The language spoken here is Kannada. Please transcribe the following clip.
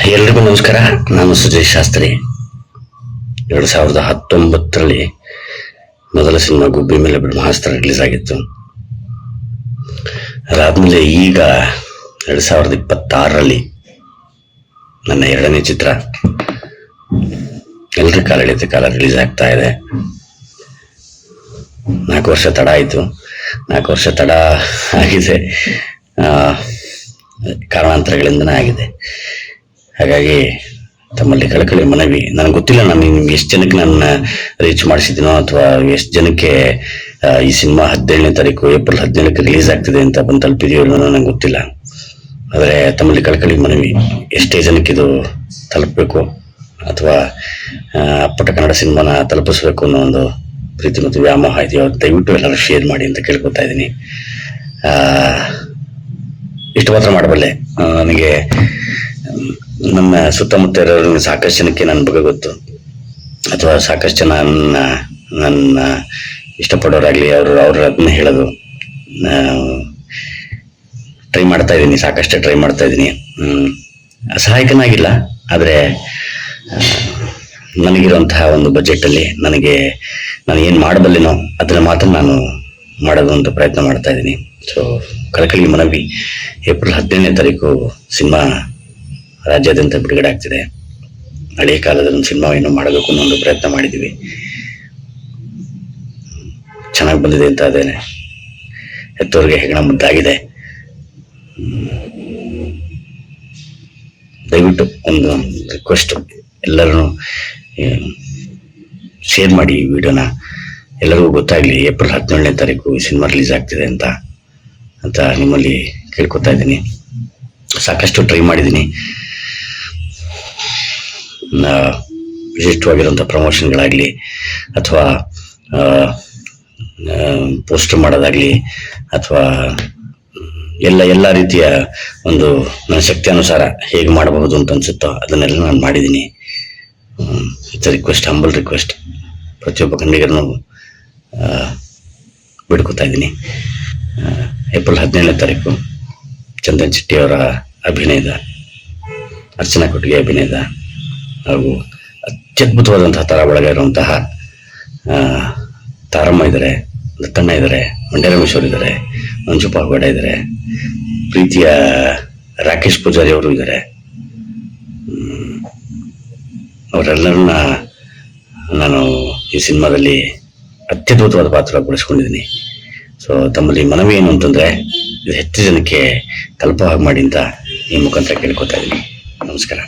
ಎಲ್ರಿಗೂ ನಮಸ್ಕಾರ. ನಾನು ಸುಜಯ್ ಶಾಸ್ತ್ರಿ. 2019ರಲ್ಲಿ ಮೊದಲ ಸಿನಿಮಾ ಗುಬ್ಬಿ ಮೇಲೆ ಬ್ರಹ್ಮಾಸ್ತ್ರ ರಿಲೀಸ್ ಆಗಿತ್ತು. ಅದಾದ್ಮೇಲೆ ಈಗ 2026ರಲ್ಲಿ ನನ್ನ ಎರಡನೇ ಚಿತ್ರ ಎಲ್ರಿ ಕಾಲೆಳೆಯುತ್ತೆ ಕಾಲ ರಿಲೀಸ್ ಆಗ್ತಾ ಇದೆ. 4 ವರ್ಷ ತಡ ಆಯಿತು. 4 ವರ್ಷ ತಡ ಆಗಿದೆ, ಕಾರಣಾಂತರಗಳಿಂದನೇ ಆಗಿದೆ. ಹಾಗಾಗಿ ತಮ್ಮಲ್ಲಿ ಕಳಕಳಿ ಮನವಿ. ನನಗೆ ಗೊತ್ತಿಲ್ಲ ನಾನು ನಿಮ್ಗೆ ಎಷ್ಟು ಜನಕ್ಕೆ ನನ್ನ ರೀಚ್ ಮಾಡಿಸಿದ್ದೀನೋ ಅಥವಾ ಎಷ್ಟು ಜನಕ್ಕೆ ಈ ಸಿನಿಮಾ 17ನೇ ತಾರೀಕು ಏಪ್ರಿಲ್ 17ಕ್ಕೆ ರಿಲೀಸ್ ಆಗ್ತಿದೆ ಅಂತ ಬಂದು ತಲುಪಿದೆಯೋ ನನಗೆ ಗೊತ್ತಿಲ್ಲ. ಆದರೆ ತಮ್ಮಲ್ಲಿ ಕಳಕಳಿ ಮನವಿ, ಎಷ್ಟೇ ಜನಕ್ಕೆ ಇದು ತಲುಪಬೇಕು ಅಥವಾ ಅಪ್ಪಟ ಕನ್ನಡ ಸಿನಿಮಾನ ತಲುಪಿಸ್ಬೇಕು ಅನ್ನೋ ಒಂದು ಪ್ರೀತಿ ಮತ್ತು ವ್ಯಾಮೋಹ ಇದೆಯೋ ದಯವಿಟ್ಟು ಎಲ್ಲರೂ ಶೇರ್ ಮಾಡಿ ಅಂತ ಕೇಳ್ಕೊತಾ ಇದ್ದೀನಿ. ಇಷ್ಟು ಮಾತ್ರ ಮಾಡಬಲ್ಲೆ. ನನಗೆ ನಮ್ಮ ಸುತ್ತಮುತ್ತ ಇರೋರಿಗೆ ಸಾಕಷ್ಟು ಜನಕ್ಕೆ ನನ್ನ ಬಗ್ಗೆ ಗೊತ್ತು, ಅಥವಾ ಸಾಕಷ್ಟು ಜನ ನನ್ನ ಇಷ್ಟಪಡೋರಾಗ್ಲಿ ಅವ್ರು ಅದನ್ನ ಹೇಳೋದು. ಟ್ರೈ ಮಾಡ್ತಾ ಇದ್ದೀನಿ, ಸಾಕಷ್ಟೇ ಟ್ರೈ ಮಾಡ್ತಾ ಇದ್ದೀನಿ. ಅಸಹಾಯಕನಾಗಿಲ್ಲ, ಆದರೆ ನನಗಿರುವಂತಹ ಒಂದು ಬಜೆಟಲ್ಲಿ ನಾನು ಏನು ಮಾಡಬಲ್ಲೆನೋ ಅದನ್ನ ಮಾತ್ರ ನಾನು ಮಾಡೋದು ಅಂತ ಪ್ರಯತ್ನ ಮಾಡ್ತಾ ಇದ್ದೀನಿ. ಸೊ ಕಳಕಳಿ ಮನವಿ, ಏಪ್ರಿಲ್ 17ನೇ ತಾರೀಕು ಸಿನಿಮಾ ರಾಜ್ಯಾದ್ಯಂತ ಬಿಡುಗಡೆ ಆಗ್ತಿದೆ. ಹಳೆಯ ಕಾಲದ ಒಂದು ಸಿನಿಮಾವನ್ನು ಮಾಡಬೇಕು ಅನ್ನೋ ಒಂದು ಪ್ರಯತ್ನ ಮಾಡಿದ್ದೀವಿ. ಚೆನ್ನಾಗಿ ಬಂದಿದೆ ಅಂತ ಅದೇನೆ ಹೆತ್ತೋರಿಗೆ ಹೆಗಣ ಮುದ್ದಾಗಿದೆ. ದಯವಿಟ್ಟು ಒಂದು ರಿಕ್ವೆಸ್ಟ್, ಎಲ್ಲರೂ ಶೇರ್ ಮಾಡಿ ಈ ವಿಡಿಯೋನ. ಎಲ್ಲರಿಗೂ ಗೊತ್ತಾಗ್ಲಿ ಏಪ್ರಿಲ್ 17ನೇ ತಾರೀಕು ಈ ಸಿನಿಮಾ ರಿಲೀಸ್ ಆಗ್ತಿದೆ ಅಂತ ನಿಮ್ಮಲ್ಲಿ ಕೇಳ್ಕೊತಾ ಇದ್ದೀನಿ. ಸಾಕಷ್ಟು ಟ್ರೈ ಮಾಡಿದ್ದೀನಿ. ವಿಶಿಷ್ಟವಾಗಿರುವಂಥ ಪ್ರಮೋಷನ್ಗಳಾಗಲಿ ಅಥವಾ ಪೋಸ್ಟರ್ ಮಾಡೋದಾಗಲಿ ಅಥವಾ ಎಲ್ಲ ರೀತಿಯ ಒಂದು ನನ್ನ ಶಕ್ತಿ ಅನುಸಾರ ಹೇಗೆ ಮಾಡಬಹುದು ಅಂತ ಅನ್ಸುತ್ತೋ ಅದನ್ನೆಲ್ಲ ನಾನು ಮಾಡಿದ್ದೀನಿ. It's request, humble request. ಪ್ರತಿಯೊಬ್ಬ ಕನ್ನಡಿಗರನ್ನು ಬಿಡ್ಕೊತಾ ಇದ್ದೀನಿ. ಏಪ್ರಿಲ್ 17ನೇ ತಾರೀಕು ಚಂದನ್ ಶೆಟ್ಟಿ ಅವರ ಅಭಿನಯದ, ಅರ್ಚನಾ ಕೊಟ್ಟಿಗೆ ಅಭಿನಯದ ಹಾಗೂ ಅತ್ಯದ್ಭುತವಾದಂತಹ ತರ ಒಳಗೆ ಇರುವಂತಹ ತಾರಮ್ಮ ಇದ್ದಾರೆ, ದತ್ತಣ್ಣ ಇದ್ದಾರೆ, ಮಂಡ್ಯ ರಮೇಶ್ ಅವರು ಇದ್ದಾರೆ, ಮಂಜು ಪಾವಗಡ ಇದ್ದಾರೆ, ಪ್ರೀತಿಯ ರಾಕೇಶ್ ಪೂಜಾರಿ ಅವರು ಇದ್ದಾರೆ. ಅವರೆಲ್ಲರನ್ನ ನಾನು ಈ ಸಿನಿಮಾದಲ್ಲಿ ಅತ್ಯದ್ಭುತವಾದ ಪಾತ್ರ ಬಳಸ್ಕೊಂಡಿದ್ದೀನಿ. ಸೊ ತಮ್ಮಲ್ಲಿ ಮನವಿ ಏನು ಅಂತಂದ್ರೆ ಇದು ಹೆಚ್ಚು ಜನಕ್ಕೆ ತಲುಪೋ ಹಾಗೆ ಮಾಡಿ ಅಂತ ಈ ಮುಖಾಂತರ ಕೇಳ್ಕೊತಾ ಇದ್ದೀನಿ. ನಮಸ್ಕಾರ.